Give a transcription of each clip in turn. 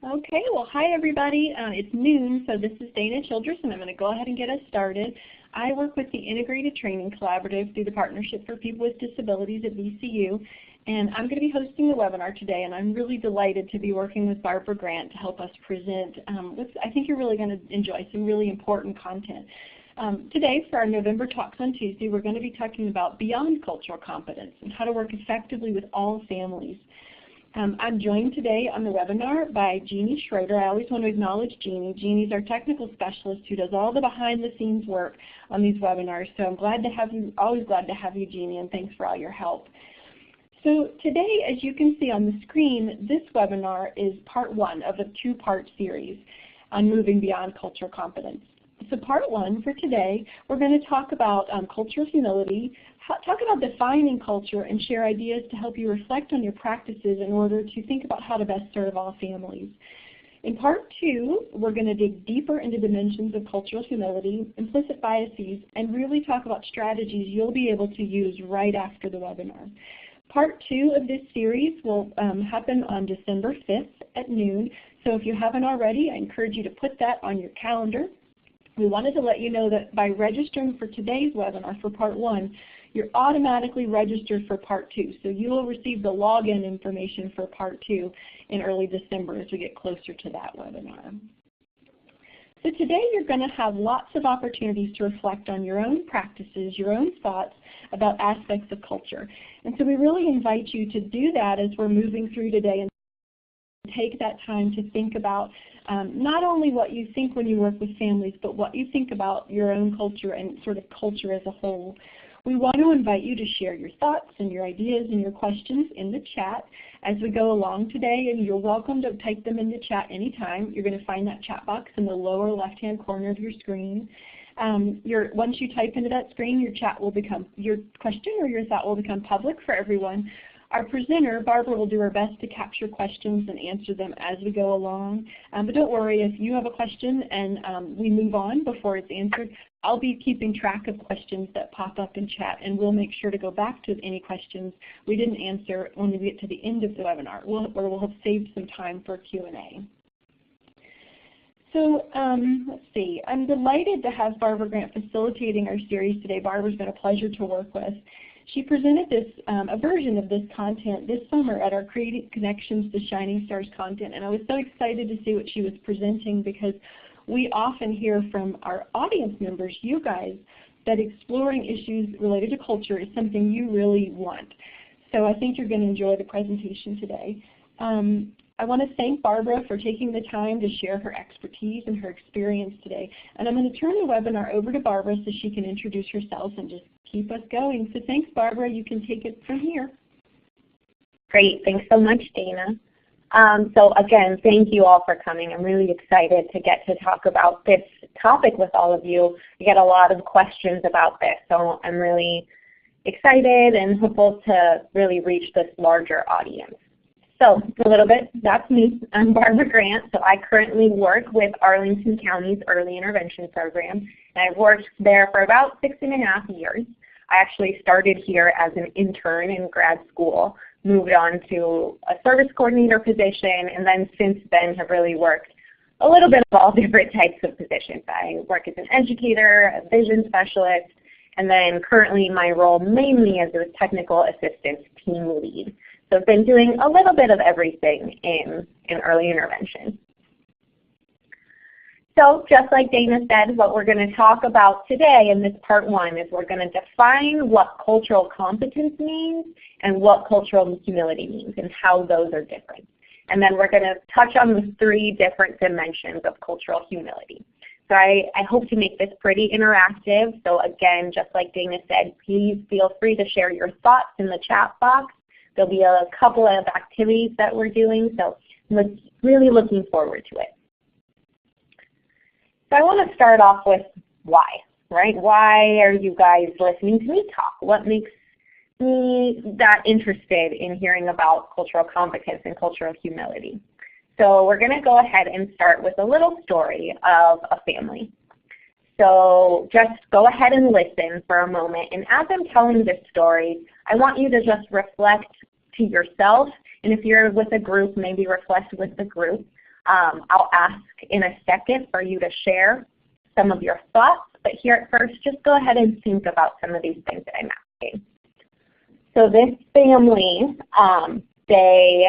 Okay, well hi everybody. It's noon, so this is Dana Childress and I'm going to go ahead and get us started. I work with the Integrated Training Collaborative through the Partnership for People with Disabilities at VCU, and I'm going to be hosting the webinar today, and I'm really delighted to be working with Barbara Grant to help us present I think you're really going to enjoy some really important content. Today, for our November Talks on Tuesday, we're going to be talking about beyond cultural competence and how to work effectively with all families. I'm joined today on the webinar by Jeannie Schroeder. I always want to acknowledge Jeannie. Jeannie's our technical specialist who does all the behind-the-scenes work on these webinars. So I'm glad to have you, always glad to have you, Jeannie, and thanks for all your help. So today, as you can see on the screen, this webinar is part one of a two-part series on moving beyond cultural competence. So part one for today, we're going to talk about cultural humility, talk about defining culture, and share ideas to help you reflect on your practices in order to think about how to best serve all families. In part two, we're going to dig deeper into dimensions of cultural humility, implicit biases, and really talk about strategies you'll be able to use right after the webinar. Part two of this series will happen on December 5th at noon, so if you haven't already, I encourage you to put that on your calendar. We wanted to let you know that by registering for today's webinar for part one, you're automatically registered for part two. So you will receive the login information for part two in early December as we get closer to that webinar. So today you're going to have lots of opportunities to reflect on your own practices, your own thoughts about aspects of culture. And so we really invite you to do that as we're moving through today and take that time to think about not only what you think when you work with families, but what you think about your own culture and sort of culture as a whole. We want to invite you to share your thoughts and your ideas and your questions in the chat as we go along today, and you're welcome to type them in the chat anytime. You're going to find that chat box in the lower left-hand corner of your screen. Once you type into that screen, your question or your thought will become public for everyone. Our presenter, Barbara, will do her best to capture questions and answer them as we go along. But don't worry, if you have a question and we move on before it's answered, I'll be keeping track of questions that pop up in chat, and we'll make sure to go back to any questions we didn't answer when we get to the end of the webinar, where we'll have saved some time for Q&A. So let's see, I'm delighted to have Barbara Grant facilitating our series today. Barbara's been a pleasure to work with. She presented a version of this content this summer at our Creating Connections to Shining Stars content, and I was so excited to see what she was presenting because we often hear from our audience members, you guys, that exploring issues related to culture is something you really want. So I think you're going to enjoy the presentation today. I want to thank Barbara for taking the time to share her expertise and her experience today. And I'm going to turn the webinar over to Barbara so she can introduce herself and just keep us going. So thanks, Barbara. You can take it from here. Great. Thanks so much, Dana. So again, thank you all for coming. I'm really excited to get to talk about this topic with all of you. We get a lot of questions about this, so I'm really excited and hopeful to really reach this larger audience. So a little bit, that's me. I'm Barbara Grant. So I currently work with Arlington County's Early Intervention Program, and I've worked there for about 6.5 years. I actually started here as an intern in grad school, moved on to a service coordinator position, and then since then have really worked a little bit of all different types of positions. I work as an educator, a vision specialist, and then currently my role mainly as a technical assistance team lead. So I've been doing a little bit of everything in early intervention. So just like Dana said, what we're going to talk about today in this part one is we're going to define what cultural competence means and what cultural humility means and how those are different. And then we're going to touch on the 3 different dimensions of cultural humility. So I hope to make this pretty interactive. So again, just like Dana said, please feel free to share your thoughts in the chat box. There'll be a couple of activities that we're doing, so I'm really looking forward to it. So I want to start off with why, right? Why are you guys listening to me talk? What makes me that interested in hearing about cultural competence and cultural humility? So we're going to go ahead and start with a little story of a family. So just go ahead and listen for a moment. And as I'm telling this story, I want you to just reflect to yourself. And if you're with a group, maybe reflect with the group I'll ask in a second for you to share some of your thoughts, but here at first, just go ahead and think about some of these things that I'm asking. So this family, they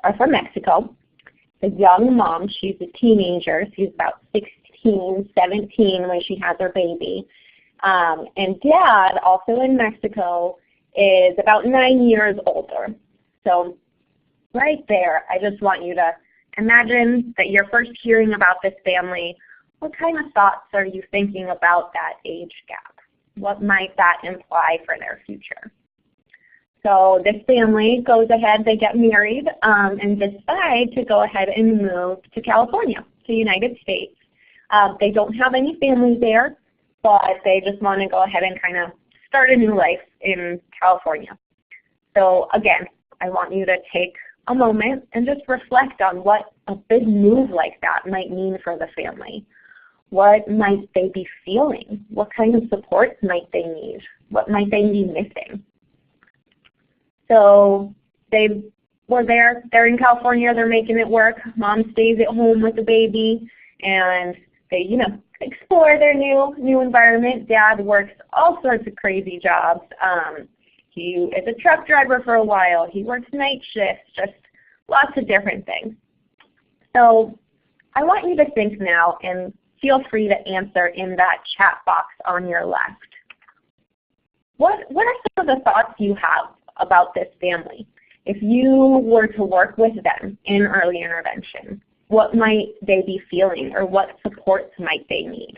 are from Mexico. The young mom, she's a teenager. She's about 16, 17 when she has her baby. And dad, also in Mexico, is about 9 years older. So right there, I just want you to imagine that you're first hearing about this family. What kind of thoughts are you thinking about that age gap? What might that imply for their future? So this family goes ahead, they get married, and decide to go ahead and move to California, to the United States. They don't have any family there, but they just want to go ahead and kind of start a new life in California. So again, I want you to take a moment and just reflect on what a big move like that might mean for the family. What might they be feeling? What kind of supports might they need? What might they be missing? So they were there, they're in California, they're making it work. Mom stays at home with the baby, and they, explore their new environment. Dad works all sorts of crazy jobs. He is a truck driver for a while. He works night shifts, just lots of different things. So I want you to think now, and feel free to answer in that chat box on your left. What are some of the thoughts you have about this family? If you were to work with them in early intervention, what might they be feeling, or what supports might they need?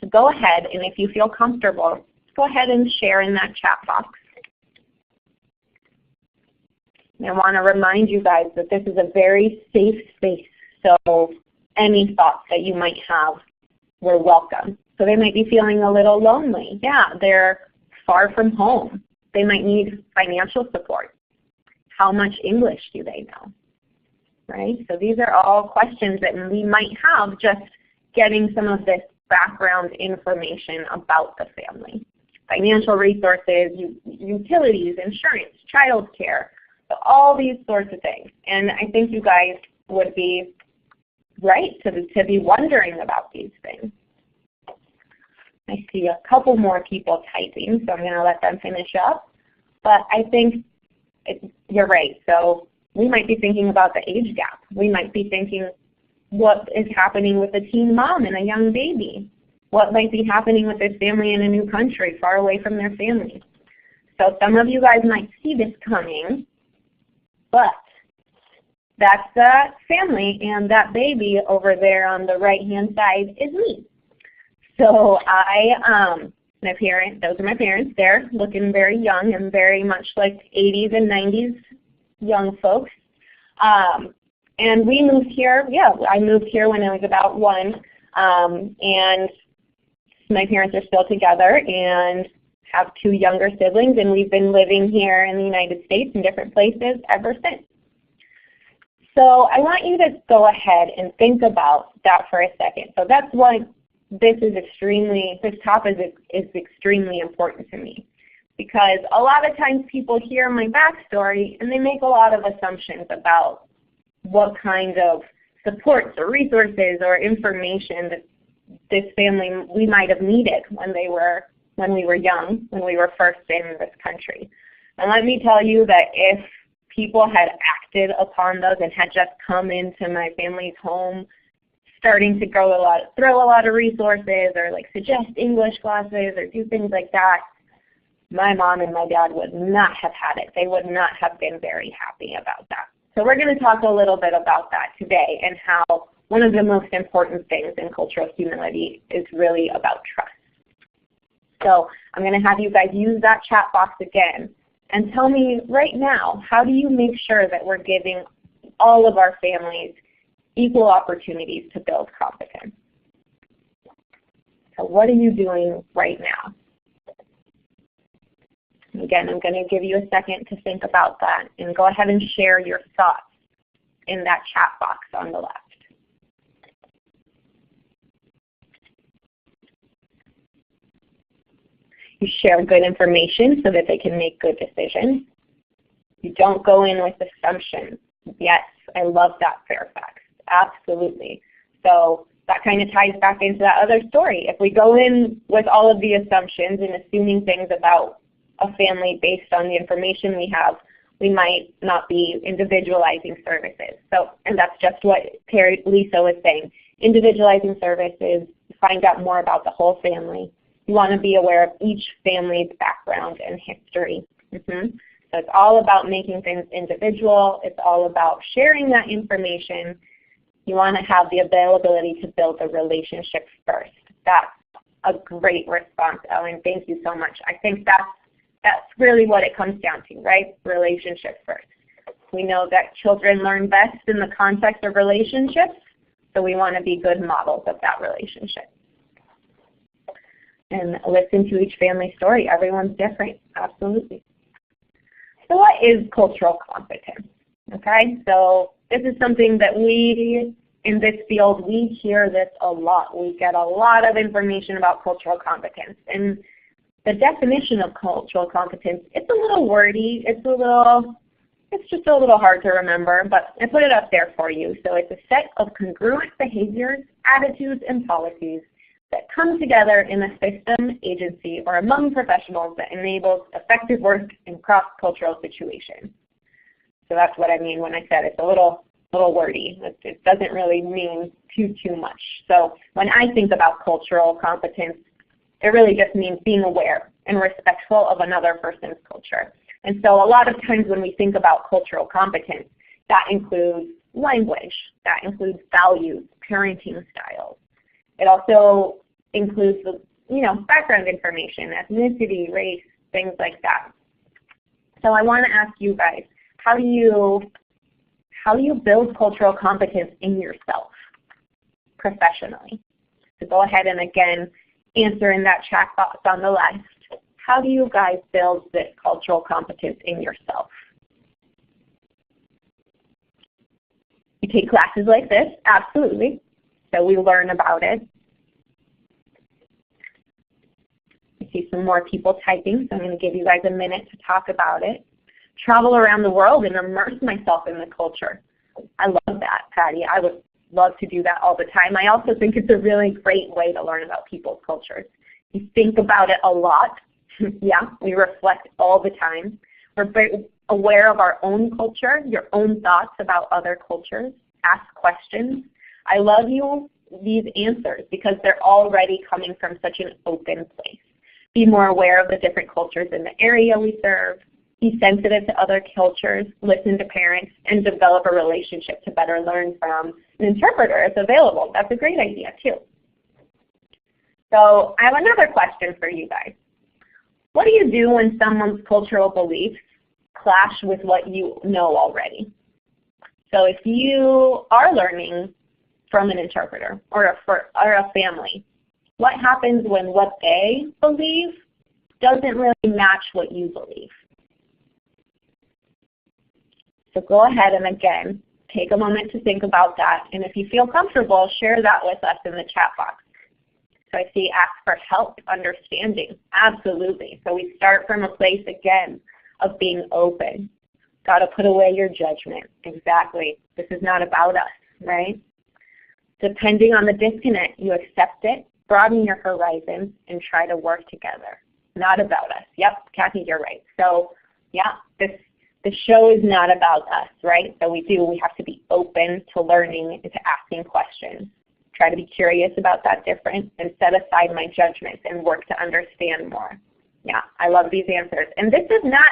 So go ahead, and if you feel comfortable, go ahead and share in that chat box. And I want to remind you guys that this is a very safe space, so any thoughts that you might have were welcome. So they might be feeling a little lonely. Yeah, they're far from home. They might need financial support. How much English do they know? Right? So these are all questions that we might have just getting some of this background information about the family. Financial resources, utilities, insurance, child care, all these sorts of things. And I think you guys would be right to be wondering about these things. I see a couple more people typing, so I'm going to let them finish up. But I think you're right. So we might be thinking about the age gap. We might be thinking what is happening with a teen mom and a young baby. What might be happening with this family in a new country, far away from their family. So some of you guys might see this coming, but that's that family, and that baby over there on the right-hand side is me. So my parents, those are my parents. They're looking very young and very much like 80s and 90s young folks. And we moved here, I moved here when I was about 1. And my parents are still together and have 2 younger siblings, and we've been living here in the United States in different places ever since. So I want you to go ahead and think about that for a second. So that's why this topic is extremely important to me, because a lot of times people hear my backstory and they make a lot of assumptions about what kind of supports or resources or information that this family we might have needed when we were young, when we were first in this country. And let me tell you that if people had acted upon those and had just come into my family's home starting to throw a lot of resources, or like suggest English classes or do things like that, my mom and my dad would not have had it. They would not have been very happy about that. So we're going to talk a little bit about that today, and how one of the most important things in cultural humility is really about trust. So I'm going to have you guys use that chat box again and tell me right now, how do you make sure that we're giving all of our families equal opportunities to build competence? So what are you doing right now? Again, I'm going to give you a second to think about that, and go ahead and share your thoughts in that chat box on the left. You share good information so that they can make good decisions. You don't go in with assumptions. Yes, I love that, Fairfax. Absolutely. So that kind of ties back into that other story. If we go in with all of the assumptions and assuming things about a family based on the information we have, we might not be individualizing services. So, and that's just what Lisa was saying. Individualizing services, find out more about the whole family. You want to be aware of each family's background and history. So it's all about making things individual. It's all about sharing that information. You want to have the availability to build a relationship first. That's a great response, Ellen. Thank you so much. I think that's really what it comes down to, right? Relationship first. We know that children learn best in the context of relationships, so we want to be good models of that relationship. And listen to each family story. Everyone's different, absolutely. So what is cultural competence? Okay, so this is something that we, in this field, we hear this a lot. We get a lot of information about cultural competence. And the definition of cultural competence, it's a little wordy. It's just a little hard to remember, but I put it up there for you. So it's a set of congruent behaviors, attitudes, and policies that come together in a system, agency, or among professionals that enables effective work in cross-cultural situations. So that's what I mean when I said it's a little wordy. It doesn't really mean too much. So when I think about cultural competence, it really just means being aware and respectful of another person's culture. And so a lot of times when we think about cultural competence, that includes language, that includes values, parenting styles. It also includes the background information, ethnicity, race, things like that. So I want to ask you guys, how do you build cultural competence in yourself professionally? So go ahead and again answer in that chat box on the left. How do you guys build this cultural competence in yourself? You take classes like this, absolutely. So we learn about it. I see some more people typing, so I'm going to give you guys a minute to talk about it. Travel around the world and immerse myself in the culture. I love that, Patty. I would love to do that all the time. I also think it's a really great way to learn about people's cultures. You think about it a lot. Yeah, we reflect all the time. We're very aware of our own culture, your own thoughts about other cultures. Ask questions. I love these answers because they're already coming from such an open place. Be more aware of the different cultures in the area we serve. Be sensitive to other cultures, listen to parents, and develop a relationship to better learn from an interpreter if available. That's a great idea too. So I have another question for you guys. What do you do when someone's cultural beliefs clash with what you know already? So if you are learning from an interpreter or a family, what happens when what they believe doesn't really match what you believe? So go ahead and again, take a moment to think about that. And if you feel comfortable, share that with us in the chat box. So I see ask for help, understanding. Absolutely. So we start from a place, again, of being open. Got to put away your judgment. Exactly. This is not about us, right? Depending on the disconnect, you accept it, broaden your horizons, and try to work together. Not about us. Yep, Kathy, you're right. So yeah, the show is not about us, right? So we have to be open to learning and to asking questions. Try to be curious about that difference and set aside my judgments and work to understand more. Yeah, I love these answers. And this is not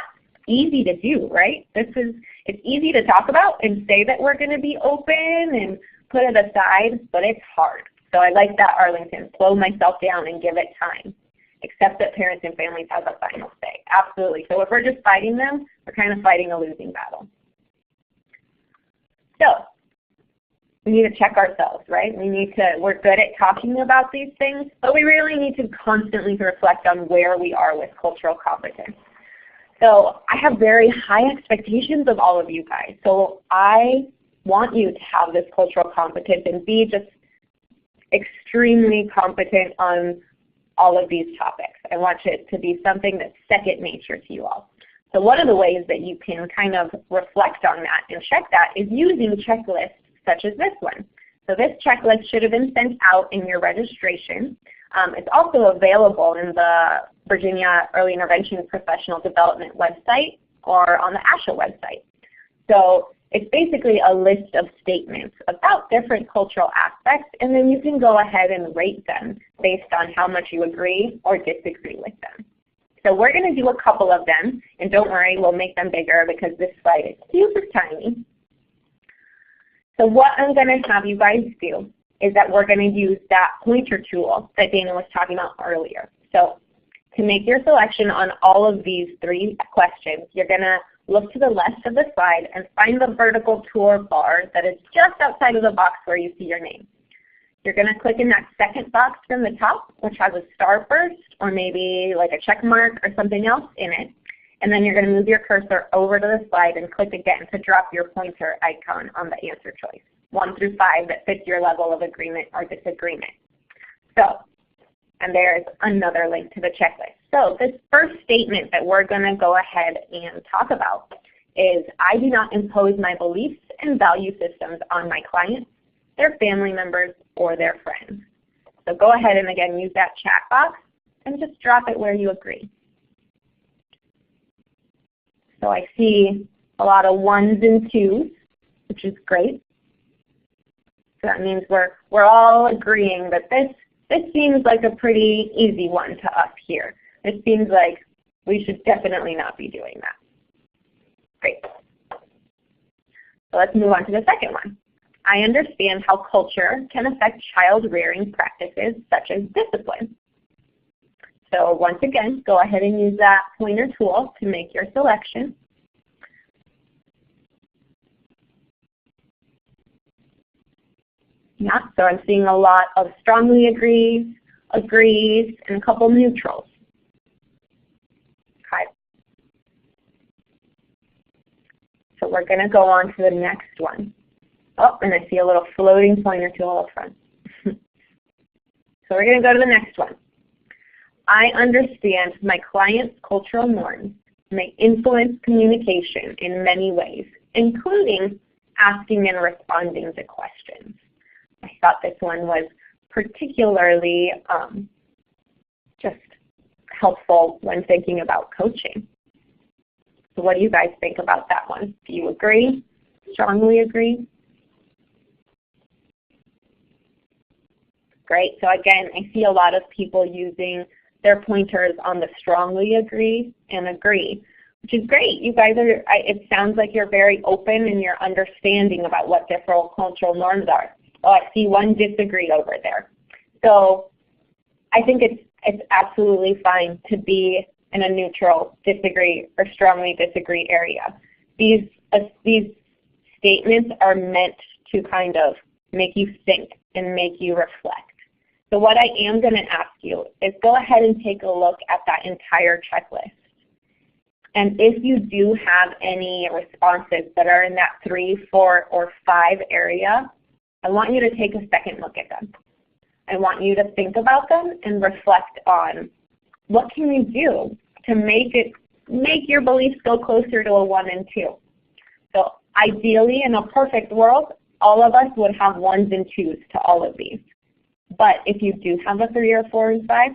easy to do, right? It's easy to talk about and say that we're going to be open and put it aside, but it's hard. So I like that, Arlington. Slow myself down and give it time. Accept that parents and families have a final say. Absolutely. So if we're just fighting them, we're kind of fighting a losing battle. So we need to check ourselves, right? We're good at talking about these things, but we really need to constantly reflect on where we are with cultural competence. So I have very high expectations of all of you guys. So I want you to have this cultural competence and be just extremely competent on all of these topics. I want it to be something that's second nature to you all. So one of the ways that you can kind of reflect on that and check that is using checklists such as this one. So this checklist should have been sent out in your registration. It's also available in the Virginia Early Intervention Professional Development website or on the ASHA website. So it's basically a list of statements about different cultural aspects, and then you can go ahead and rate them based on how much you agree or disagree with them. So we're going to do a couple of them, and don't worry, we'll make them bigger because this slide is super tiny. So what I'm going to have you guys do is that we're going to use that pointer tool that Dana was talking about earlier. So to make your selection on all of these 3 questions, you're going to look to the left of the slide and find the vertical toolbar that is just outside of the box where you see your name. You're going to click in that second box from the top, which has a starburst or maybe like a check mark or something else in it. And then you're going to move your cursor over to the slide and click again to drop your pointer icon on the answer choice, 1 through 5, that fits your level of agreement or disagreement. So, and there's another link to the checklist. So this first statement that we're going to go ahead and talk about is, I do not impose my beliefs and value systems on my clients, their family members, or their friends. So go ahead and again use that chat box and just drop it where you agree. So I see a lot of 1s and 2s, which is great. So that means we're all agreeing that this seems like a pretty easy one to us here. It seems like we should definitely not be doing that. Great. So let's move on to the second one. I understand how culture can affect child rearing practices such as discipline. So once again, go ahead and use that pointer tool to make your selection. Yeah, so I'm seeing a lot of strongly agrees, and a couple neutrals. Okay. So we're going to go on to the next one. Oh, and I see a little floating pointer tool up front. So we're going to go to the next one. I understand my client's cultural norms may influence communication in many ways, including asking and responding to questions. I thought this one was particularly just helpful when thinking about coaching. So what do you guys think about that one? Do you agree? Strongly agree? Great. So again, I see a lot of people using their pointers on the strongly agree and agree, which is great. You guys are, it sounds like you're very open in your understanding about what different cultural norms are. Oh, I see 1 disagree over there. So I think it's absolutely fine to be in a neutral disagree or strongly disagree area. These statements are meant to kind of make you think and make you reflect. So what I am going to ask you is go ahead and take a look at that entire checklist. And if you do have any responses that are in that 3, 4, or 5 area, I want you to take a second look at them. I want you to think about them and reflect on what can you do to make your beliefs go closer to a 1 and 2. So ideally, in a perfect world, all of us would have 1s and 2s to all of these. But if you do have a 3 or 4 and 5,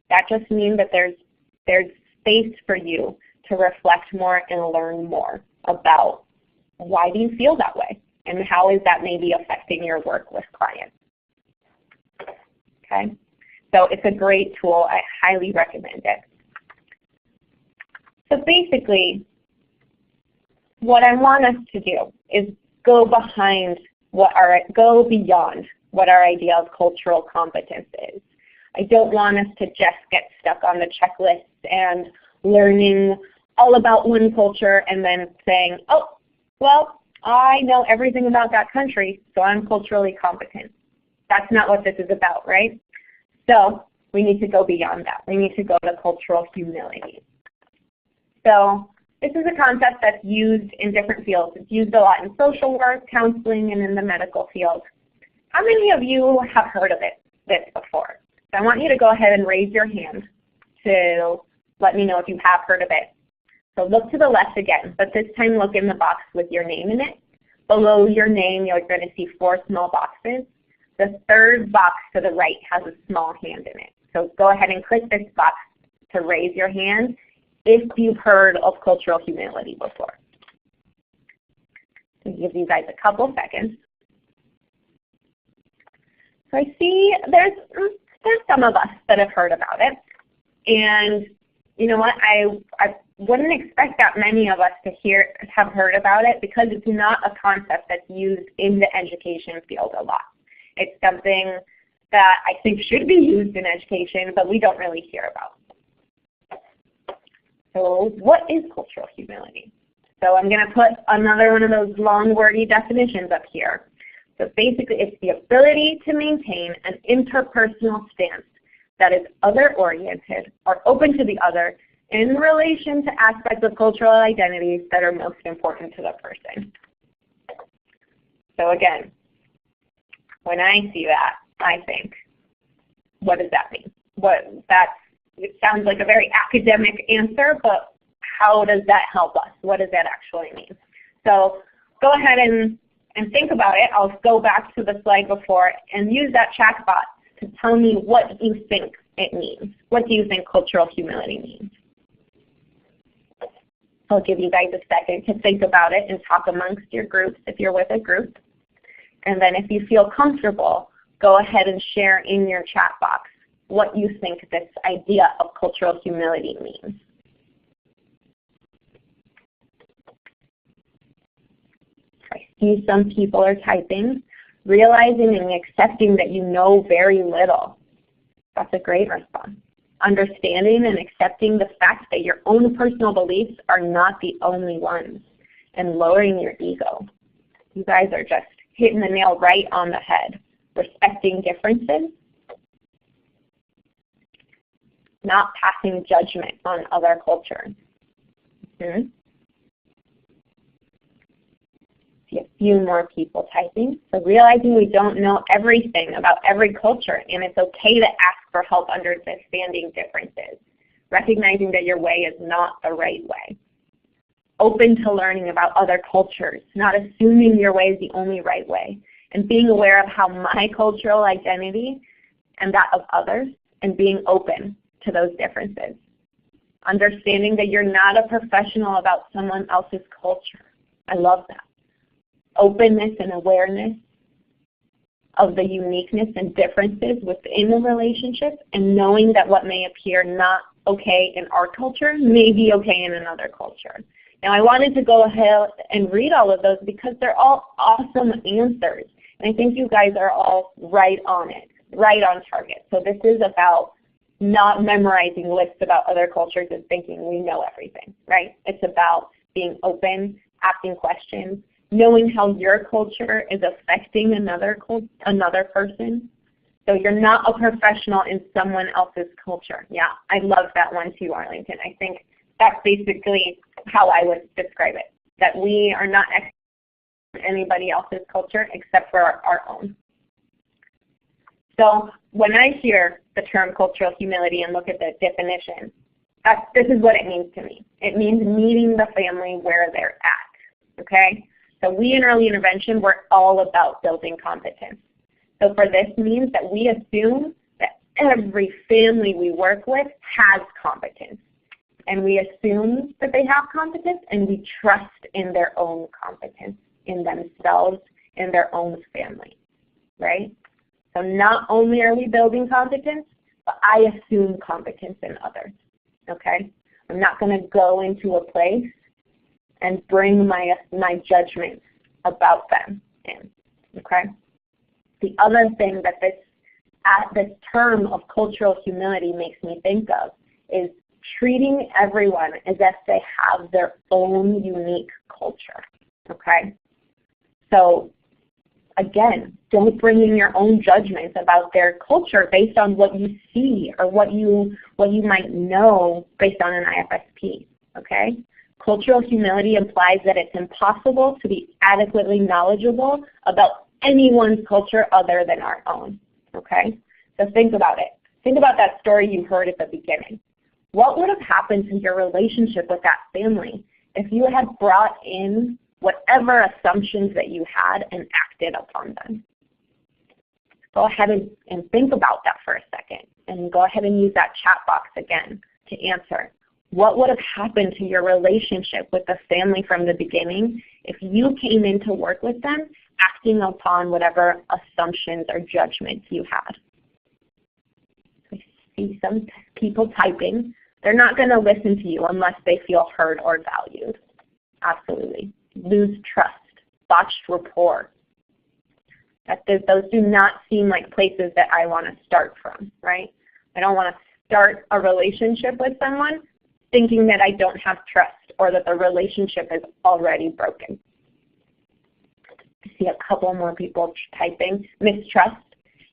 that just means that there's space for you to reflect more and learn more about why do you feel that way and how is that maybe affecting your work with clients. Okay, so it's a great tool. I highly recommend it. So basically, what I want us to do is go beyond what our idea of cultural competence is. I don't want us to just get stuck on the checklists and learning all about one culture and then saying, oh, well, I know everything about that country, so I'm culturally competent. That's not what this is about, right? So we need to go beyond that. We need to go to cultural humility. So this is a concept that's used in different fields. It's used a lot in social work, counseling, and in the medical field. How many of you have heard of this before? So I want you to go ahead and raise your hand to let me know if you have heard of it. So look to the left again, but this time look in the box with your name in it. below your name, you're going to see 4 small boxes. The third box to the right has a small hand in it. So go ahead and click this box to raise your hand if you've heard of cultural humility before. I'll give you guys a couple seconds. So I see there's some of us that have heard about it. And you know what, I wouldn't expect that many of us to have heard about it because it's not a concept that's used in the education field a lot. It's something that I think should be used in education, but we don't really hear about. So what is cultural humility? So I'm going to put another one of those long wordy definitions up here. So basically it's the ability to maintain an interpersonal stance that is other-oriented or open to the other in relation to aspects of cultural identities that are most important to the person. So again, when I see that, I think, what does that mean? It sounds like a very academic answer, but how does that help us? What does that actually mean? So go ahead and think about it. I'll go back to the slide before and use that chat box to tell me what you think it means. What do you think cultural humility means? I'll give you guys a second to think about it and talk amongst your groups if you're with a group. And then if you feel comfortable, go ahead and share in your chat box what you think this idea of cultural humility means. I see some people are typing, realizing and accepting that you know very little. That's a great response. Understanding and accepting the fact that your own personal beliefs are not the only ones, and lowering your ego. You guys are just hitting the nail right on the head. Respecting differences, not passing judgment on other cultures. See a few more people typing. So realizing we don't know everything about every culture, and it's okay to ask for help understanding differences. Recognizing that your way is not the right way. Open to learning about other cultures, not assuming your way is the only right way. And being aware of how my cultural identity and that of others, and being open to those differences. Understanding that you're not a professional about someone else's culture. I love that. Openness and awareness of the uniqueness and differences within a relationship, and knowing that what may appear not okay in our culture may be okay in another culture. Now I wanted to go ahead and read all of those because they're all awesome answers. And I think you guys are all right on it, right on target. So this is about not memorizing lists about other cultures and thinking we know everything, right? It's about being open, asking questions, knowing how your culture is affecting another person. So you're not a professional in someone else's culture. Yeah, I love that one too, Arlington. I think that's basically how I would describe it, that we are not experts in anybody else's culture except for our own. So when I hear the term cultural humility and look at the definition, this is what it means to me. It means meeting the family where they're at, okay? So we in early intervention, we're all about building competence. So for this means that we assume that every family we work with has competence. And we assume that they have competence, and we trust in their own competence, in themselves, in their own family, right? So not only are we building competence, but I assume competence in others, okay? I'm not going to go into a place and bring my judgment about them in, okay? The other thing that this term of cultural humility makes me think of is treating everyone as if they have their own unique culture, okay? So again, don't bring in your own judgments about their culture based on what you see or what you might know based on an IFSP, okay? Cultural humility implies that it's impossible to be adequately knowledgeable about anyone's culture other than our own, okay? So think about it. Think about that story you heard at the beginning. What would have happened to your relationship with that family if you had brought in whatever assumptions that you had and acted upon them. Go ahead and think about that for a second, and go ahead and use that chat box again to answer. What would have happened to your relationship with the family from the beginning if you came in to work with them acting upon whatever assumptions or judgments you had? I see some people typing. They're not going to listen to you unless they feel heard or valued. Absolutely. Lose trust, botched rapport. Those do not seem like places that I want to start from, right? I don't want to start a relationship with someone thinking that I don't have trust or that the relationship is already broken. I see a couple more people typing. Mistrust.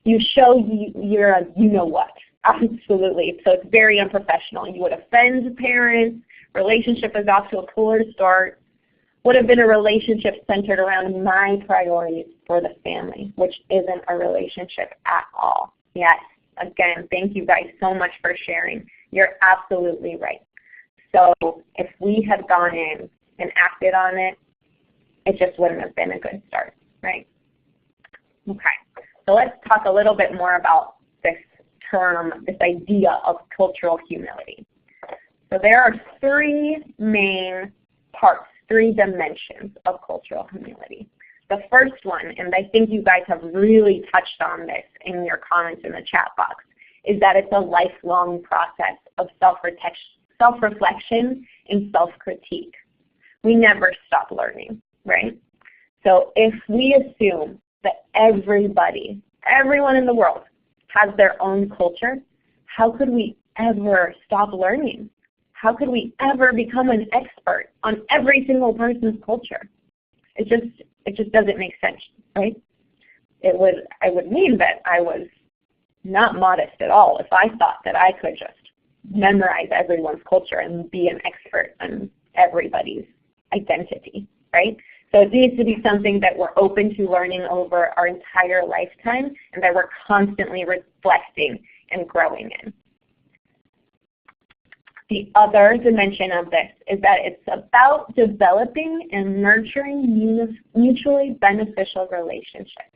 You show you're a you-know-what. Absolutely. So it's very unprofessional. You would offend parents. Relationship is off to a poor start. Would have been a relationship centered around my priorities for the family, which isn't a relationship at all. Yes, again, thank you guys so much for sharing. You're absolutely right. So if we had gone in and acted on it, it just wouldn't have been a good start, right? Okay, so let's talk a little bit more about this term, this idea of cultural humility. So there are three main parts, three dimensions of cultural humility. The first one, and I think you guys have really touched on this in your comments in the chat box, is that it's a lifelong process of self-reflection and self-critique. We never stop learning, right? So if we assume that everyone in the world has their own culture, how could we ever stop learning? How could we ever become an expert on every single person's culture? It just doesn't make sense, right? I would mean that I was not modest at all if I thought that I could just memorize everyone's culture and be an expert on everybody's identity, right? So it needs to be something that we're open to learning over our entire lifetime and that we're constantly reflecting and growing in. The other dimension of this is that it's about developing and nurturing mutually beneficial relationships.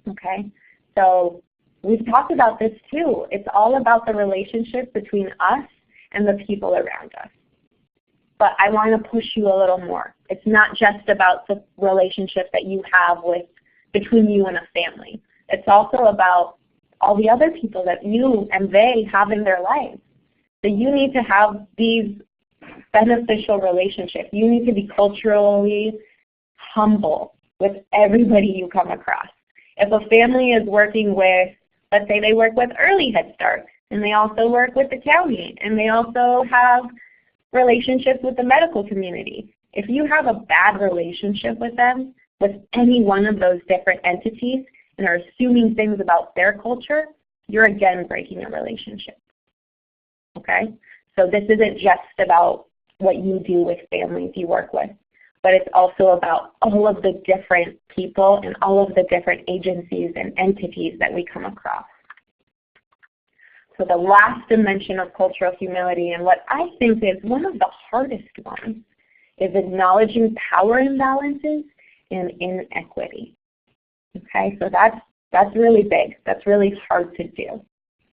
Okay, so we've talked about this too. It's all about the relationship between us and the people around us. But I want to push you a little more. It's not just about the relationship that you have between you and a family. It's also about all the other people that you and they have in their lives. So you need to have these beneficial relationships. You need to be culturally humble with everybody you come across. If a family is working with, let's say they work with Early Head Start, and they also work with the county, and they also have relationships with the medical community. If you have a bad relationship with them, with any one of those different entities, and are assuming things about their culture, you're again breaking a relationship. Okay? So this isn't just about what you do with families you work with, but it's also about all of the different people and all of the different agencies and entities that we come across. So the last dimension of cultural humility, and what I think is one of the hardest ones, is acknowledging power imbalances and inequity. Okay, so that's really big. That's really hard to do.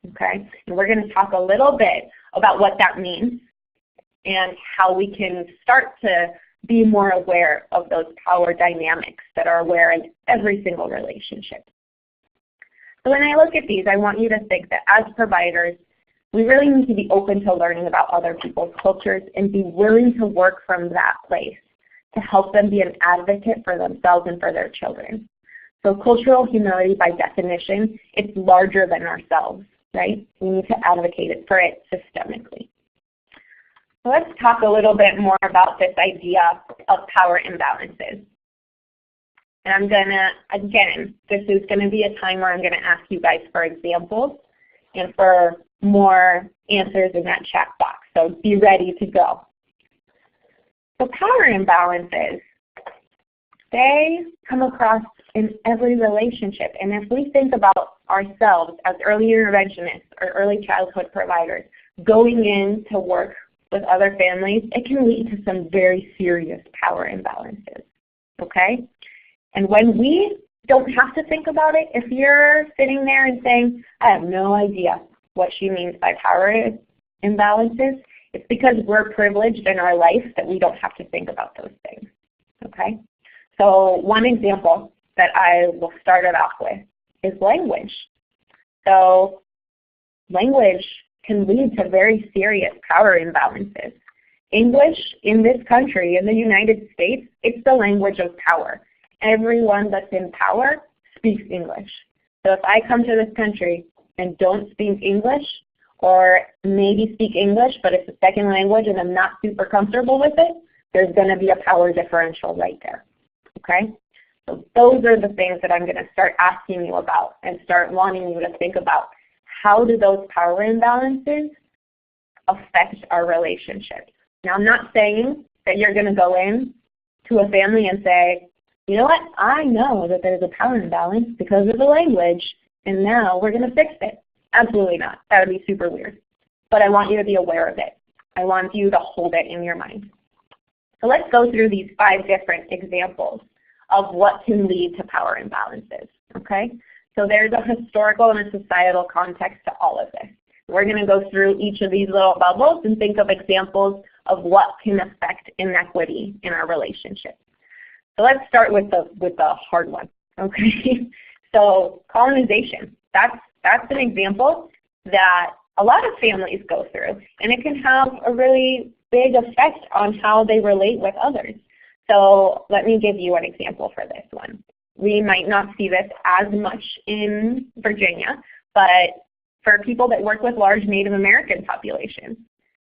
Okay, and we're going to talk a little bit about what that means and how we can start to be more aware of those power dynamics that are aware in every single relationship. So when I look at these, I want you to think that as providers, we really need to be open to learning about other people's cultures and be willing to work from that place to help them be an advocate for themselves and for their children. So cultural humility, by definition, it's larger than ourselves, right? We need to advocate for it systemically. So let's talk a little bit more about this idea of power imbalances. And I'm going to, again, this is going to be a time where I'm going to ask you guys for examples and for more answers in that chat box. So be ready to go. So power imbalances, they come across in every relationship. And if we think about ourselves as early interventionists or early childhood providers going in to work with other families, it can lead to some very serious power imbalances, okay? And when we don't have to think about it, if you're sitting there and saying, I have no idea what she means by power imbalances, it's because we're privileged in our life that we don't have to think about those things, okay? So one example that I will start it off with is language. So language can lead to very serious power imbalances. English in this country, in the United States, it's the language of power. Everyone that's in power speaks English. So if I come to this country and don't speak English, or maybe speak English, but it's a second language and I'm not super comfortable with it, there's going to be a power differential right there, okay? So those are the things that I'm going to start asking you about and start wanting you to think about. How do those power imbalances affect our relationships? Now, I'm not saying that you're going to go in to a family and say, you know what, I know that there's a power imbalance because of the language, and now we're going to fix it. Absolutely not. That would be super weird. But I want you to be aware of it. I want you to hold it in your mind. So let's go through these 5 different examples of what can lead to power imbalances, okay? So there's a historical and a societal context to all of this. We're going to go through each of these little bubbles and think of examples of what can affect inequity in our relationships. So let's start with the hard one, okay? So colonization, that's an example that a lot of families go through, and it can have a really big effect on how they relate with others. So let me give you an example for this one. We might not see this as much in Virginia, but for people that work with large Native American populations,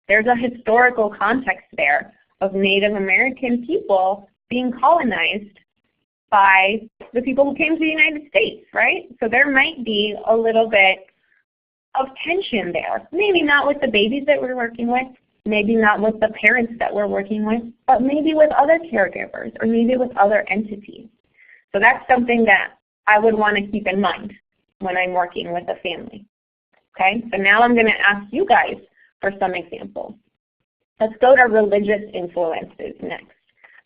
there's a historical context there of Native American people being colonized by the people who came to the United States, right? So there might be a little bit of tension there. Maybe not with the babies that we're working with, maybe not with the parents that we're working with, but maybe with other caregivers or maybe with other entities. So that's something that I would want to keep in mind when I'm working with a family. Okay, so now I'm going to ask you guys for some examples. Let's go to religious influences next.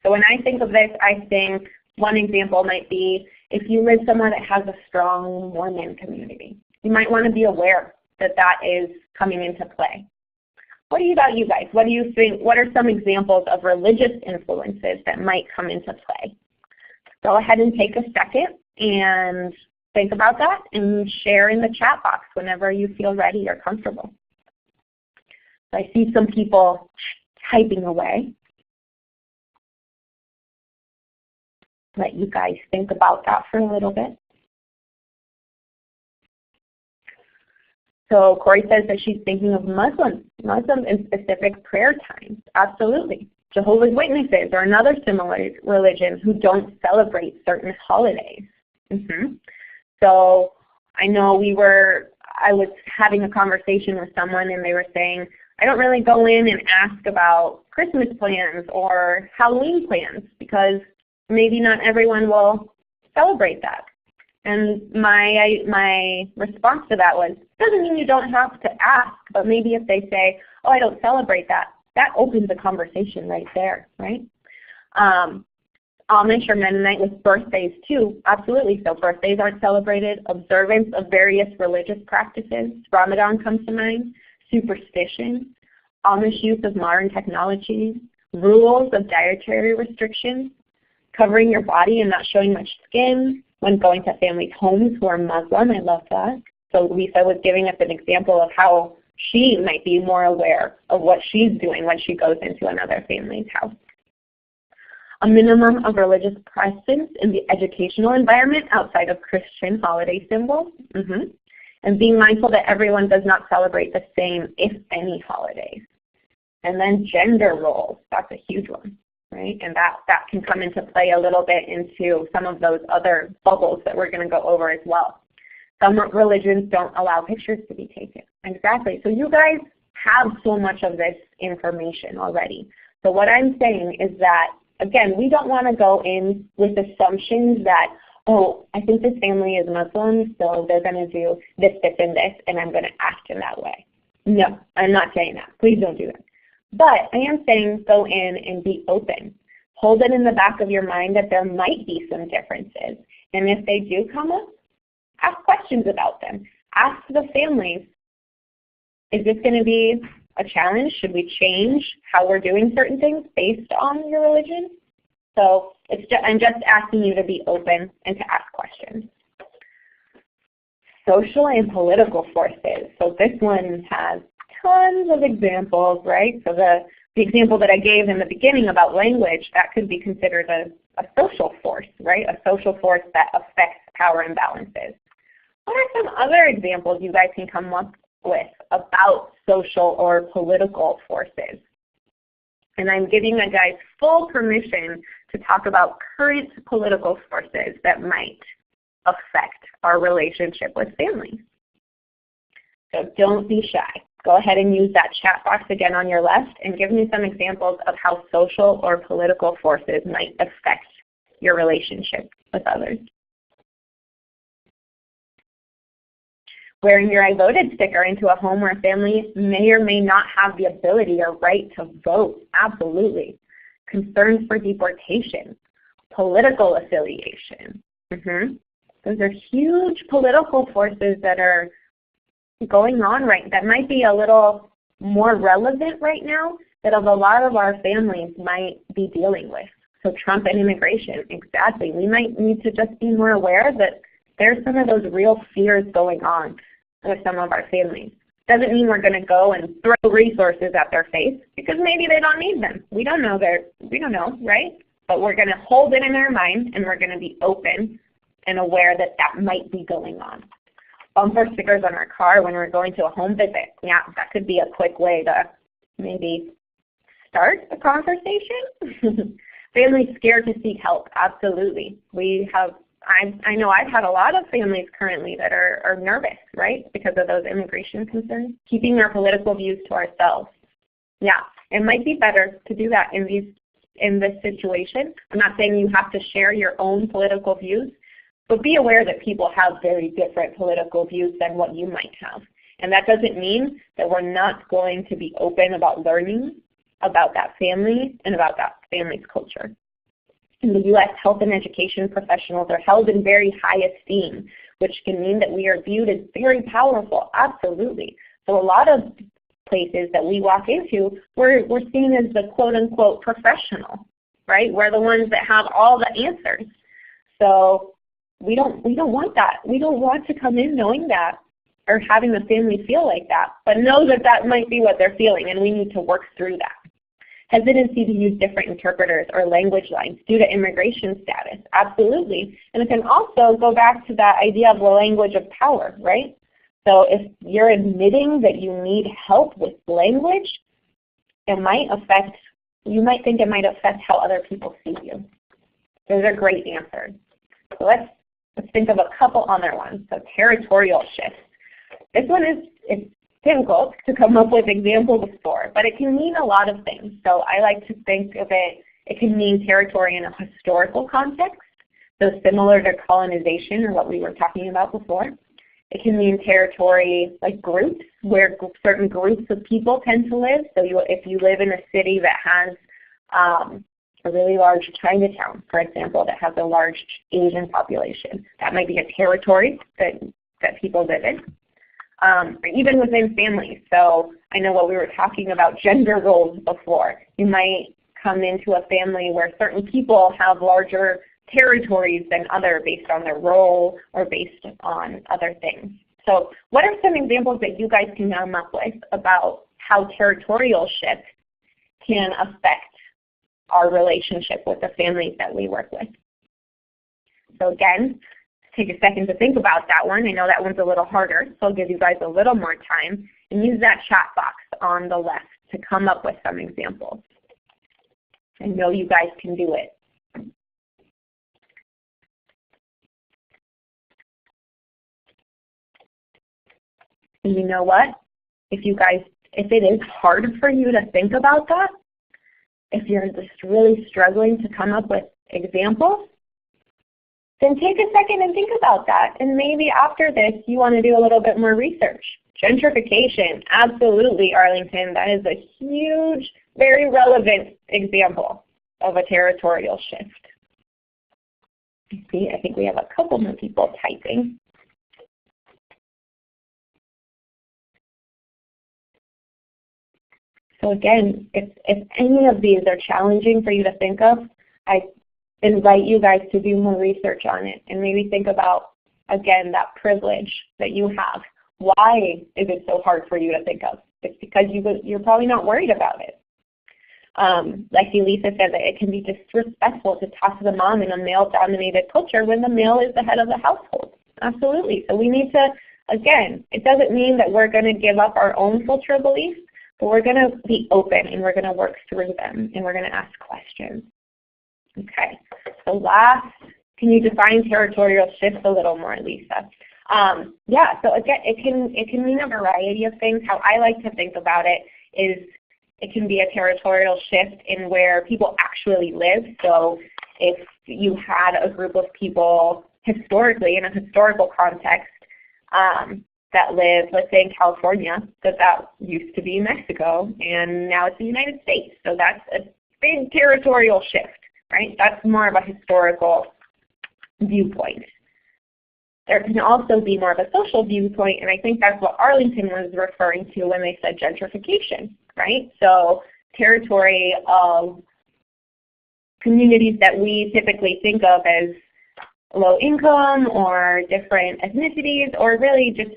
So when I think of this, I think one example might be if you live somewhere that has a strong Mormon community. You might want to be aware that that is coming into play. What about you guys? What do you think? What are some examples of religious influences that might come into play? Go ahead and take a second and think about that and share in the chat box whenever you feel ready or comfortable. So I see some people typing away. Let you guys think about that for a little bit. So Corey says that she's thinking of Muslims in specific prayer times. Absolutely. Jehovah's Witnesses are another similar religion who don't celebrate certain holidays. So I know I was having a conversation with someone and they were saying, I don't really go in and ask about Christmas plans or Halloween plans because maybe not everyone will celebrate that. And my response to that was, doesn't mean you don't have to ask, but maybe if they say, oh, I don't celebrate that, that opens a conversation right there, right? Amish or Mennonite with birthdays too, absolutely. So birthdays aren't celebrated. Observance of various religious practices, Ramadan comes to mind. Superstition, Amish use of modern technologies, rules of dietary restrictions, covering your body and not showing much skin when going to families' homes who are Muslim. I love that. So Lisa was giving us an example of how she might be more aware of what she's doing when she goes into another family's house. A minimum of religious presence in the educational environment outside of Christian holiday symbols. And being mindful that everyone does not celebrate the same, if any, holidays. And then gender roles, that's a huge one, right? And that can come into play a little bit into some of those other bubbles that we're going to go over as well. Some religions don't allow pictures to be taken. Exactly. So you guys have so much of this information already. So what I'm saying is that, again, we don't want to go in with assumptions that, oh, I think this family is Muslim, so they're going to do this, this, and this, and I'm going to act in that way. No, I'm not saying that. Please don't do that. But I am saying go in and be open. Hold it in the back of your mind that there might be some differences. And if they do come up, ask questions about them. Ask the families, is this going to be a challenge? Should we change how we're doing certain things based on your religion? So I'm just asking you to be open and to ask questions. Social and political forces. So this one has tons of examples, right? So the example that I gave in the beginning about language, that could be considered a social force, right? A social force that affects power imbalances. What are some other examples you guys can come up with about social or political forces? And I'm giving you guys full permission to talk about current political forces that might affect our relationship with families. So don't be shy. Go ahead and use that chat box again on your left and give me some examples of how social or political forces might affect your relationship with others. Wearing your I voted sticker into a home where a family may or may not have the ability or right to vote. Absolutely. Concerns for deportation. Political affiliation. Those are huge political forces that are going on that might be a little more relevant right now that a lot of our families might be dealing with. So Trump and immigration, exactly. We might need to just be more aware that there's some of those real fears going on with some of our families. Doesn't mean we're going to go and throw resources at their face because maybe they don't need them. We don't know, right? But we're going to hold it in our mind and we're going to be open and aware that that might be going on. Bumper stickers on our car when we're going to a home visit. Yeah, that could be a quick way to maybe start a conversation. Families scared to seek help. Absolutely. I know I've had a lot of families currently that are nervous, right, because of those immigration concerns. Keeping our political views to ourselves. Yeah, it might be better to do that in this situation. I'm not saying you have to share your own political views, but be aware that people have very different political views than what you might have. And that doesn't mean that we're not going to be open about learning about that family and about that family's culture. In the U.S., health and education professionals are held in very high esteem, which can mean that we are viewed as very powerful. Absolutely. So a lot of places that we walk into, we're seen as the quote-unquote professional, right? We're the ones that have all the answers. So we don't want that. We don't want to come in knowing that or having the family feel like that, but know that that might be what they're feeling and we need to work through that. Hesitancy to use different interpreters or language lines due to immigration status. Absolutely. And it can also go back to that idea of the language of power, right? So if you're admitting that you need help with language, you might think it might affect how other people see you. Those are great answers. So let's think of a couple other ones. So territorial shifts. This one is difficult to come up with examples for, but it can mean a lot of things. So I like to think of it can mean territory in a historical context, so similar to colonization or what we were talking about before. It can mean territory like groups, where certain groups of people tend to live. So if you live in a city that has a really large Chinatown, for example, that has a large Asian population, that might be a territory that people live in. Or even within families. So I know what we were talking about gender roles before. You might come into a family where certain people have larger territories than others based on their role or based on other things. So what are some examples that you guys can come up with about how territorial shift can affect our relationship with the families that we work with? So again, take a second to think about that one. I know that one's a little harder, so I'll give you guys a little more time and use that chat box on the left to come up with some examples. I know you guys can do it. And you know what? If it is hard for you to think about that, if you're just really struggling to come up with examples, then take a second and think about that. And maybe after this, you want to do a little bit more research. Gentrification, absolutely, Arlington. That is a huge, very relevant example of a territorial shift. See, I think we have a couple more people typing. So again, if any of these are challenging for you to think of, I invite you guys to do more research on it and maybe think about, again, that privilege that you have. Why is it so hard for you to think of? It's because you're probably not worried about it. Like Lisa said, that it can be disrespectful to talk to the mom in a male-dominated culture when the male is the head of the household. Absolutely. So we need to, again, it doesn't mean that we're going to give up our own cultural beliefs, but we're going to be open and we're going to work through them and we're going to ask questions. Okay. So last, can you define territorial shifts a little more, Lisa? Yeah, so again, it can mean a variety of things. How I like to think about it is it can be a territorial shift in where people actually live. So if you had a group of people historically, in a historical context, that live, let's say in California, that used to be Mexico, and now it's the United States. So that's a big territorial shift, right? That's more of a historical viewpoint. There can also be more of a social viewpoint, and I think that's what Arlington was referring to when they said gentrification, right? So territory of communities that we typically think of as low income or different ethnicities or really just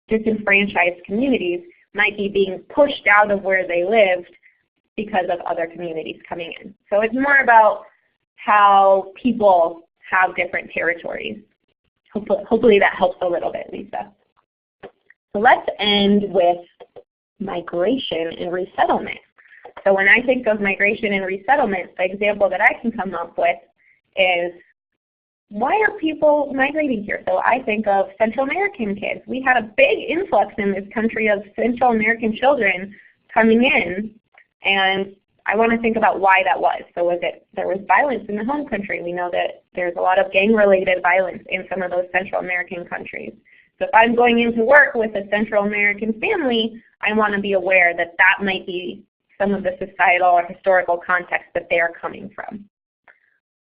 disenfranchised communities might be being pushed out of where they lived because of other communities coming in. So it's more about how people have different territories. Hopefully that helps a little bit, Lisa. So let's end with migration and resettlement. So when I think of migration and resettlement, the example that I can come up with is, why are people migrating here? So I think of Central American kids. We had a big influx in this country of Central American children coming in, and I want to think about why that was. So there was violence in the home country. We know that there's a lot of gang-related violence in some of those Central American countries. So if I'm going into work with a Central American family, I want to be aware that that might be some of the societal or historical context that they are coming from.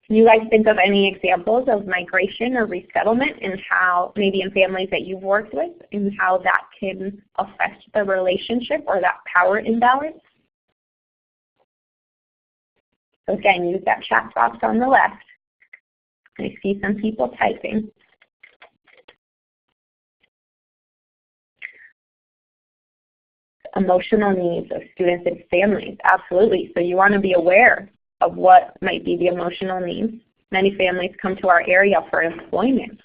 Can you guys think of any examples of migration or resettlement and how, maybe in families that you've worked with, and how that can affect the relationship or that power imbalance? So again, use that chat box on the left. I see some people typing. Emotional needs of students and families, absolutely. So you want to be aware of what might be the emotional needs. Many families come to our area for employment.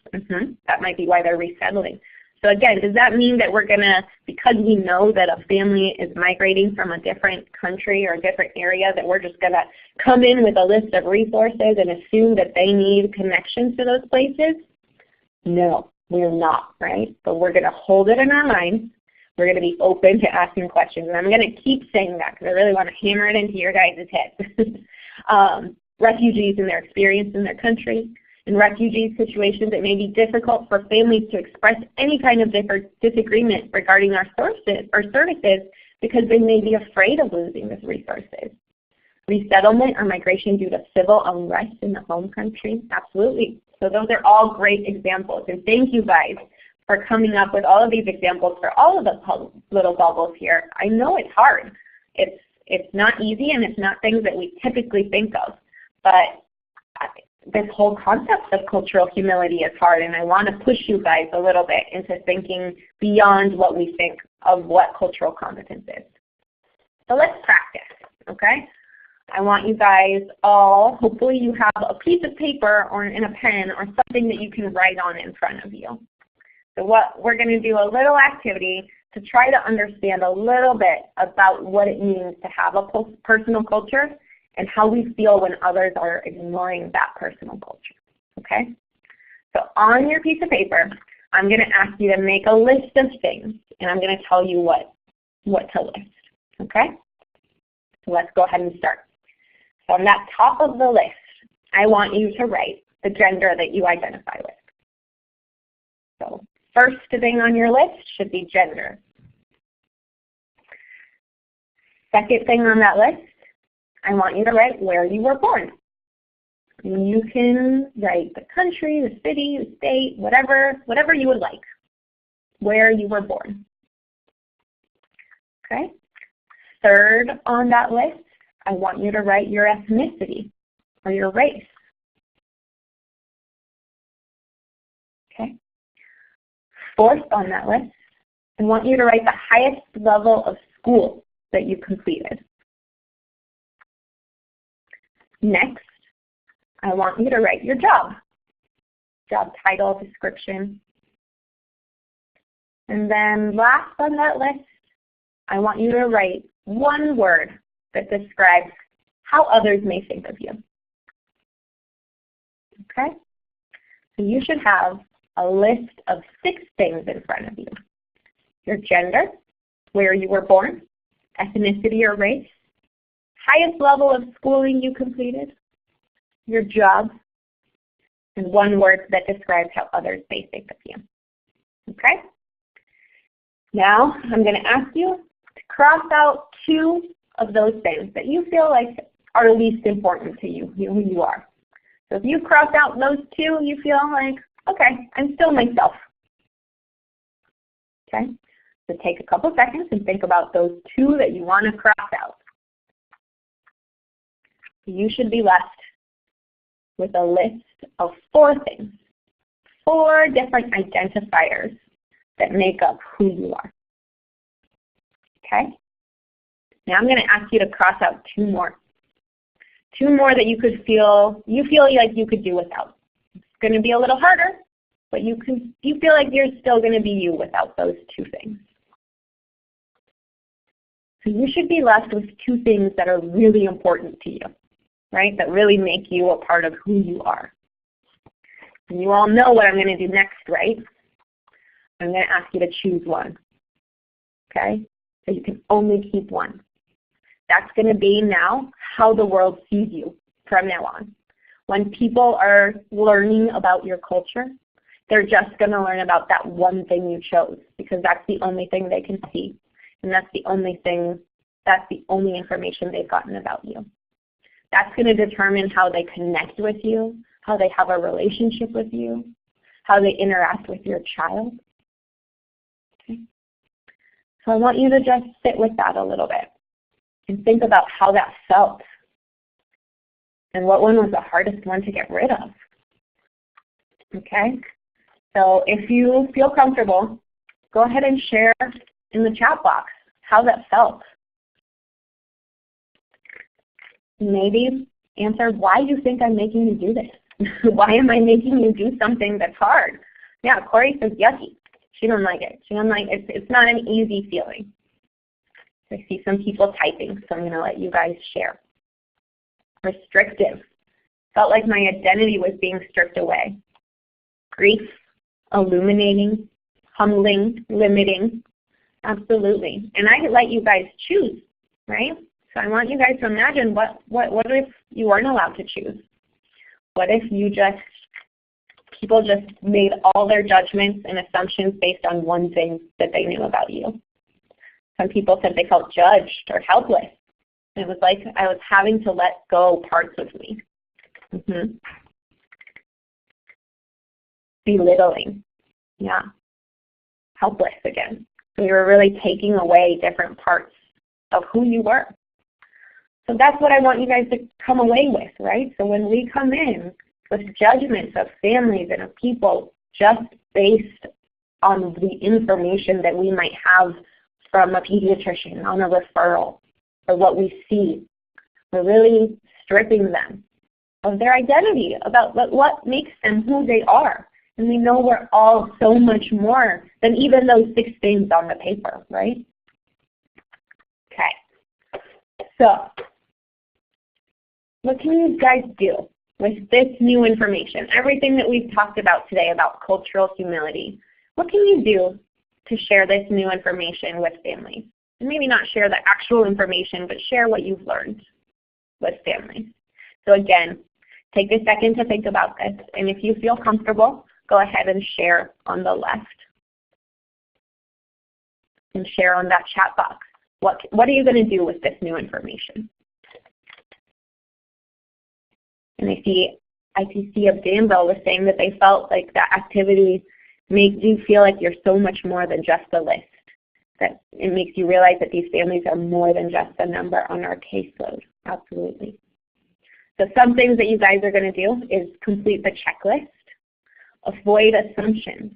That might be why they're resettling. So again, does that mean that we're going to, because we know that a family is migrating from a different country or a different area, that we're just going to come in with a list of resources and assume that they need connections to those places? No, we're not, right? But we're going to hold it in our minds. We're going to be open to asking questions. And I'm going to keep saying that because I really want to hammer it into your guys' heads. Refugees and their experience in their country. In refugee situations, it may be difficult for families to express any kind of disagreement regarding our sources or services because they may be afraid of losing those resources. Resettlement or migration due to civil unrest in the home country, absolutely. So those are all great examples. And thank you guys for coming up with all of these examples for all of the little bubbles here. I know it's hard. It's not easy, and it's not things that we typically think of. But this whole concept of cultural humility is hard, and I want to push you guys a little bit into thinking beyond what we think of what cultural competence is. So let's practice, okay? I want you guys all, hopefully you have a piece of paper or in a pen or something that you can write on in front of you. So what we're going to do a little activity to try to understand a little bit about what it means to have a personal culture and how we feel when others are ignoring that personal culture, okay? So on your piece of paper, I'm going to ask you to make a list of things, and I'm going to tell you what to list, okay? So let's go ahead and start. So on that top of the list, I want you to write the gender that you identify with. So first thing on your list should be gender. Second thing on that list, I want you to write where you were born. And you can write the country, the city, the state, whatever you would like, where you were born. Okay? Third on that list, I want you to write your ethnicity or your race. Okay? Fourth on that list, I want you to write the highest level of school that you completed. Next, I want you to write your job title, description. And then last on that list, I want you to write one word that describes how others may think of you. Okay? So you should have a list of 6 things in front of you. Your gender, where you were born, ethnicity or race, highest level of schooling you completed, your job, and one word that describes how others may think of you. Okay? Now I'm going to ask you to cross out 2 of those things that you feel like are least important to you, who you are. So if you cross out those 2, you feel like, okay, I'm still myself. Okay? So take a couple seconds and think about those 2 that you want to cross out. You should be left with a list of 4 things, 4 different identifiers that make up who you are. Okay? Now I'm going to ask you to cross out 2 more. 2 more that you feel like you could do without. It's going to be a little harder, but you feel like you're still going to be you without those 2 things. So you should be left with 2 things that are really important to you, right? That really make you a part of who you are. And you all know what I'm going to do next, right? I'm going to ask you to choose one. Okay? So you can only keep one. That's going to be now how the world sees you from now on. When people are learning about your culture, they're just going to learn about that one thing you chose because that's the only thing they can see. And that's the only information they've gotten about you. That's going to determine how they connect with you, how they have a relationship with you, how they interact with your child. Okay? So I want you to just sit with that a little bit and think about how that felt and what one was the hardest one to get rid of. Okay? So if you feel comfortable, go ahead and share in the chat box how that felt. Maybe answer why you think I'm making you do this. Why am I making you do something that's hard? Yeah, Corey says yucky. She doesn't like it. She doesn't like it. It's not an easy feeling. I see some people typing, so I'm going to let you guys share. Restrictive. Felt like my identity was being stripped away. Grief. Illuminating. Humbling. Limiting. Absolutely. And I let you guys choose, right? So I want you guys to imagine what if you weren't allowed to choose? What if people just made all their judgments and assumptions based on one thing that they knew about you? Some people said they felt judged or helpless. It was like I was having to let go parts of me. Belittling. Yeah. Helpless again. So you were really taking away different parts of who you were. So that's what I want you guys to come away with, right? So when we come in with judgments of families and of people just based on the information that we might have from a pediatrician on a referral or what we see, we're really stripping them of their identity, about what makes them who they are. And we know we're all so much more than even those 6 things on the paper, right? Okay. So what can you guys do with this new information? Everything that we've talked about today about cultural humility. What can you do to share this new information with families? And maybe not share the actual information, but share what you've learned with families. So again, take a second to think about this. And if you feel comfortable, go ahead and share on the left. and share on that chat box. What are you going to do with this new information? And I see IPC of Danville was saying that they felt like that activity makes you feel like you're so much more than just a list, that it makes you realize that these families are more than just a number on our caseload. Absolutely. So some things that you guys are going to do is complete the checklist, avoid assumptions,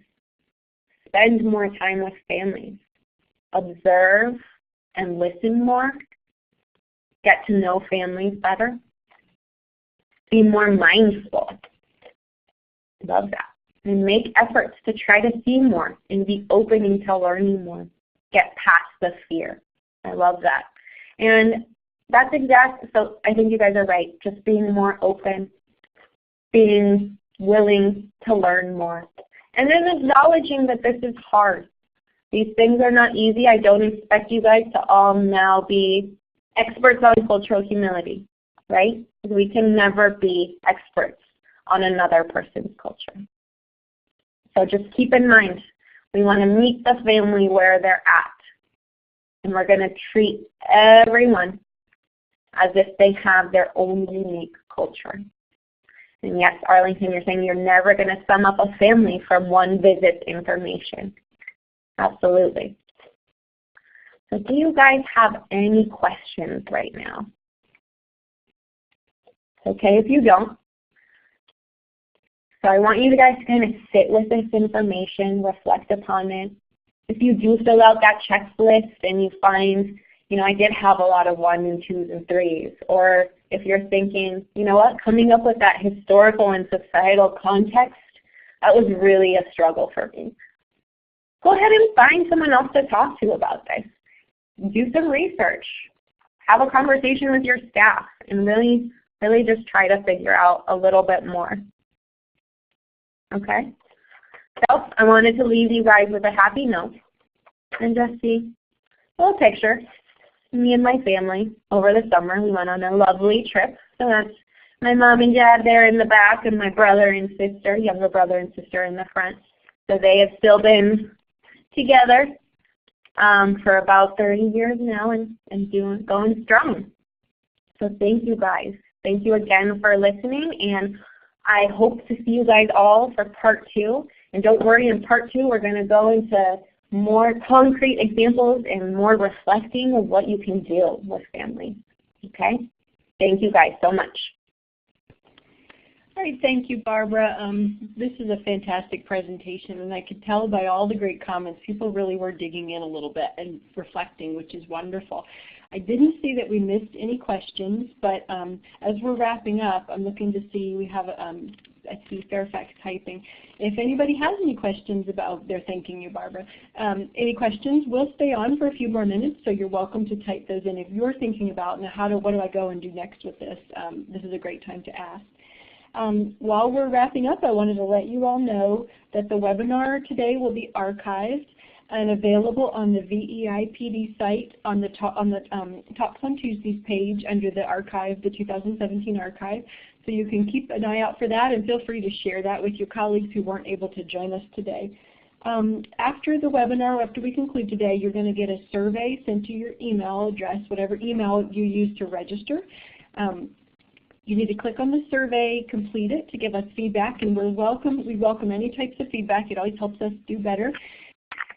spend more time with families, observe and listen more, get to know families better, be more mindful. Love that. And make efforts to try to see more and be open to learning more. Get past the fear. I love that. And that's so I think you guys are right. Just being more open, being willing to learn more. And then acknowledging that this is hard. These things are not easy. I don't expect you guys to all now be experts on cultural humility, right? We can never be experts on another person's culture. So just keep in mind, we want to meet the family where they're at. And we're going to treat everyone as if they have their own unique culture. And yes, Arlington, you're saying you're never going to sum up a family from one visit's information. Absolutely. So do you guys have any questions right now? It's okay if you don't. So I want you guys to kind of sit with this information, reflect upon it. If you do fill out that checklist and you find, I did have a lot of 1s and 2s and 3s, or if you're thinking, you know what, coming up with that historical and societal context, that was really a struggle for me. Go ahead and find someone else to talk to about this. Do some research. Have a conversation with your staff and really just try to figure out a little bit more. Okay? So I wanted to leave you guys with a happy note and just see a little picture. Me and my family over the summer, we went on a lovely trip. So that's my mom and dad there in the back and my brother and sister, younger brother and sister in the front. So they have still been together for about 30 years now and going strong. So thank you guys. Thank you again for listening, and I hope to see you guys all for part 2. And don't worry, in part 2 we're going to go into more concrete examples and more reflecting of what you can do with families. Okay? Thank you guys so much. All right, thank you, Barbara. This is a fantastic presentation, and I could tell by all the great comments, people really were digging in a little bit and reflecting, which is wonderful. I didn't see that we missed any questions, but as we're wrapping up, I'm looking to see, we have, I see Fairfax typing. If anybody has any questions about, they're thanking you, Barbara. Any questions, we'll stay on for a few more minutes, so you're welcome to type those in. If you're thinking about, now what do I go and do next with this, this is a great time to ask. While we're wrapping up, I wanted to let you all know that the webinar today will be archived and available on the VEIPD site on the Talks on Tuesdays page under the archive, the 2017 archive. So you can keep an eye out for that, and feel free to share that with your colleagues who weren't able to join us today. After the webinar, after we conclude today, you're going to get a survey sent to your email address, whatever email you use to register. You need to click on the survey, complete it to give us feedback, and we welcome any types of feedback. It always helps us do better.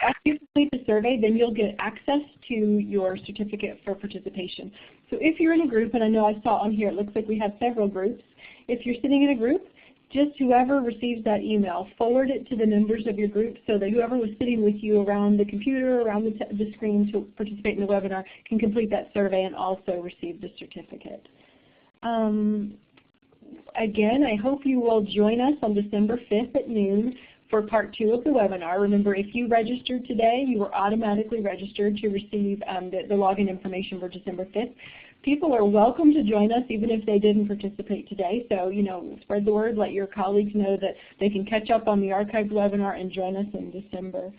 After you complete the survey, then you'll get access to your certificate for participation. So if you're in a group, and I know I saw on here, it looks like we have several groups. If you're sitting in a group, just whoever receives that email, forward it to the members of your group so that whoever was sitting with you around the computer, around the screen to participate in the webinar can complete that survey and also receive the certificate. Again, I hope you will join us on December 5th at noon for part 2 of the webinar. Remember, if you registered today, you were automatically registered to receive the login information for December 5th. People are welcome to join us even if they didn't participate today. So, spread the word, let your colleagues know that they can catch up on the archived webinar and join us in December.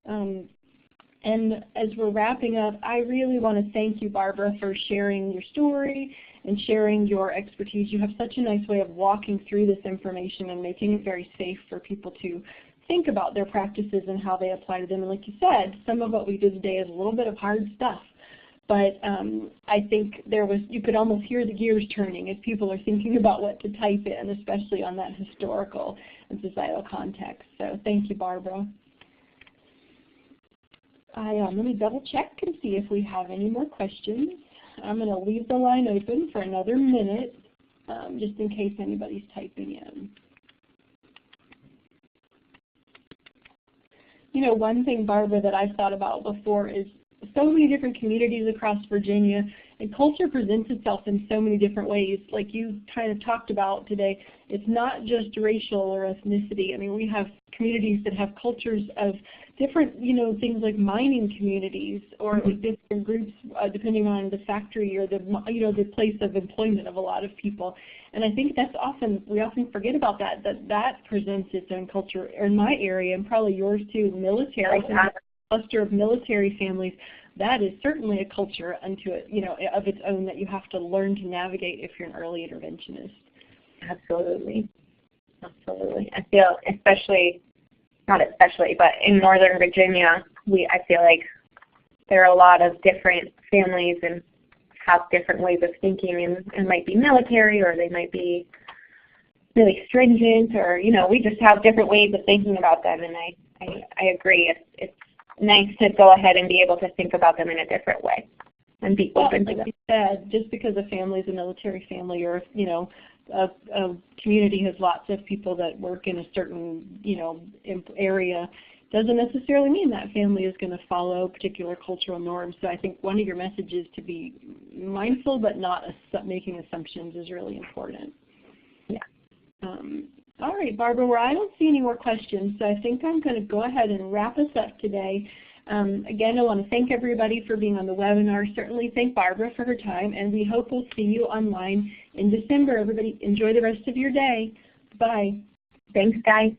And as we're wrapping up, I really want to thank you, Barbara, for sharing your story and sharing your expertise. You have such a nice way of walking through this information and making it very safe for people to think about their practices and how they apply to them. And like you said, some of what we do today is a little bit of hard stuff. But I think you could almost hear the gears turning as people are thinking about what to type in, especially on that historical and societal context. So thank you, Barbara. Let me double check and see if we have any more questions. I'm going to leave the line open for another minute, just in case anybody's typing in. You know, one thing, Barbara, that I've thought about before is so many different communities across Virginia, and culture presents itself in so many different ways. Like you kind of talked about today, it's not just racial or ethnicity. I mean, we have communities that have cultures of different, you know, things like mining communities or different groups depending on the factory or the, you know, the place of employment of a lot of people. And I think that's we often forget about that presents its own culture. In my area, and probably yours too, military, cluster of military families, that is certainly a culture unto it, you know, of its own that you have to learn to navigate if you're an early interventionist. Absolutely. Absolutely. I feel not especially, but in Northern Virginia, I feel like there are a lot of different families and have different ways of thinking, and might be military, or they might be really stringent, or, you know, we just have different ways of thinking about them, and I agree. It's nice to go ahead and be able to think about them in a different way and be open to them. Like you said, just because a family is a military family, or, you know, a community has lots of people that work in a certain, you know, area, doesn't necessarily mean that family is going to follow particular cultural norms. So I think one of your messages to be mindful but not making assumptions is really important. Yeah. All right, Barbara, well, I don't see any more questions, so I think I'm going to go ahead and wrap us up today. Again, I want to thank everybody for being on the webinar. Certainly thank Barbara for her time, and we hope we'll see you online in December. Everybody enjoy the rest of your day. Bye. Thanks, guys.